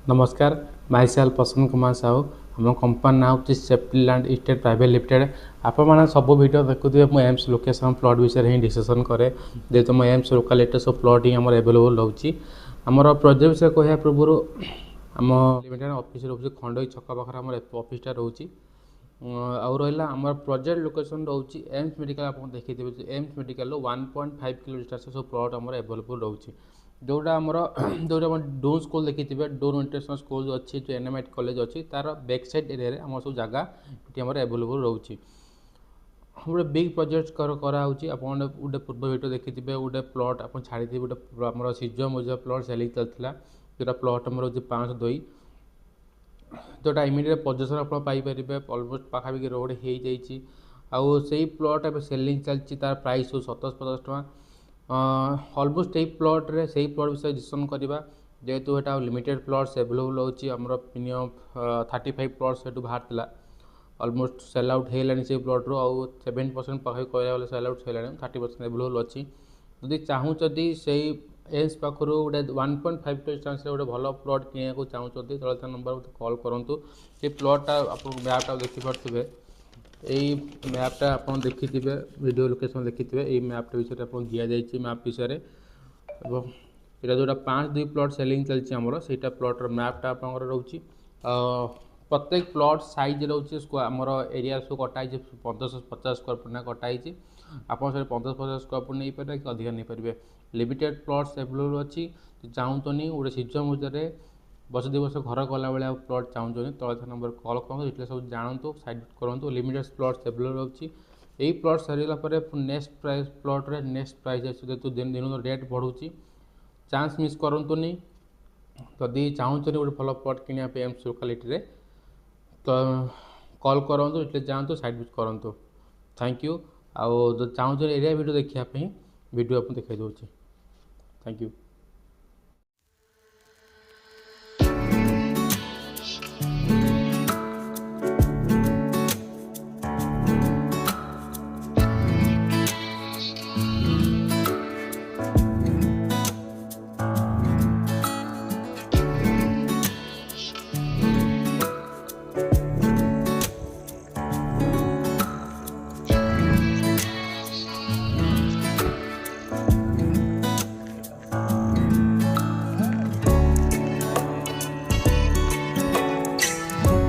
नमस्कार माई सेल पसंद कुमार साहू आम कंपानी ना हूँ safety land estate private limited. आपने सब वीडियो देखुए मुझे एम्स लोकेशन प्लॉट विषय ही डिस्कसन करे जेहेतु मुझे एम्स लोकालिटी सब प्लॉट ही आम एवेलेबल रोचे। आमर प्रोजेक्ट विषय कहया पूर्व आम लिमिटेड ऑफिस रोचे खंडई छक पाखे आम ऑफिसटा रोचे आउ रहा आम प्रोजेक्ट लोकेशन रोचे एम्स मेडिकल। आप देखिए एम्स मेडिकल 1.5 किलो डिस्टेंस सब प्लॉट आम एवेलेबल रोचे जोटा आमर जो डोन स्कूल देखिए डोन इंटरनेशनल स्कूल अच्छी जो एनएमआईटी कॉलेज अच्छी तार बैक साइड एरिया आम सब जगह ये एवेलेबल रोचे। गोटे बिग प्रोजेक्ट कराऊँगी आप गोटे पूर्व भिडियो देखिए गोटे प्लॉट आप छाड़ी गोटे आम सीजन मुझे प्लॉट सेलिंग चलता जोटा प्लॉट आम रोज 502 जोटा इमिडिएट पोजिशन आप पाइपर अलमोस्ट पाखापाखि रोड हो जाइए आउ से प्लॉट अब सेलिंग चलती तार प्राइस 2750 टका अलमोस्ट यही प्लॉट्रे से प्लॉट विषय डिस्कसन करवा जेहेतु यहाँ लिमिटेड प्लॉट्स एवेलेबल होची आमर मिनिमम 35 प्लॉट्स से बाहर अलमोस्ट सेल आउट होगा से प्लॉट रू आउ 7% पाखे कहला सेल आउट होगा 30% एवेलेबल अच्छी जदि चाहूँगी से एम्स पाखर गोटे 1.5 डिस्टेंस गोटे भल प्लॉट किणा चाहूँगी तो नंबर कॉल करूँ। ये प्लॉटा आप मैपटा देखिपे यही मैपटा आप देखिथे वीडियो लोकेशन देखिथे ये मैपटा विषय आप दि जाइए मैप विषय यहाँ जोटा 5-2 प्लॉट सेलिंग चलती आमर से प्लॉटर मैपटा आप रोचे प्रत्येक प्लॉट साइज रोचे आमर एरिया सब कटाई 1550 स्क्वायर फुट ना कटाई आप 1550 स्क्वायर फुट नहीं पारे कि अधिक नहीं पारे लिमिटेड प्लॉट्स एवेलेबल अच्छी चाहूँनी गोटे सीजन मुझे बस 2 वर्ष घर गला भाया प्लॉट चाहूँगी तले नंबर कॉल करूँ ये सब जानतु साइड करूँ लिमिटेड प्लॉट्स एवेलेबल अच्छी यही प्लॉट सरीगला नेक्स्ट प्राइस प्लॉट्रे नेक्स्ट प्राइस जेहतु दिन रेट बढ़ुची चांस मिस करूँ जदि चाहूँगी गोटे भल प्लॉट किनापे एम्स लोकालिटी तो कॉल करूँ ये जातु साइड विजिट करूँ। थैंक यू आउ चाहूँ एरिया वीडियो देखापी वीडियो आपको देखा दूसरी। Thank you.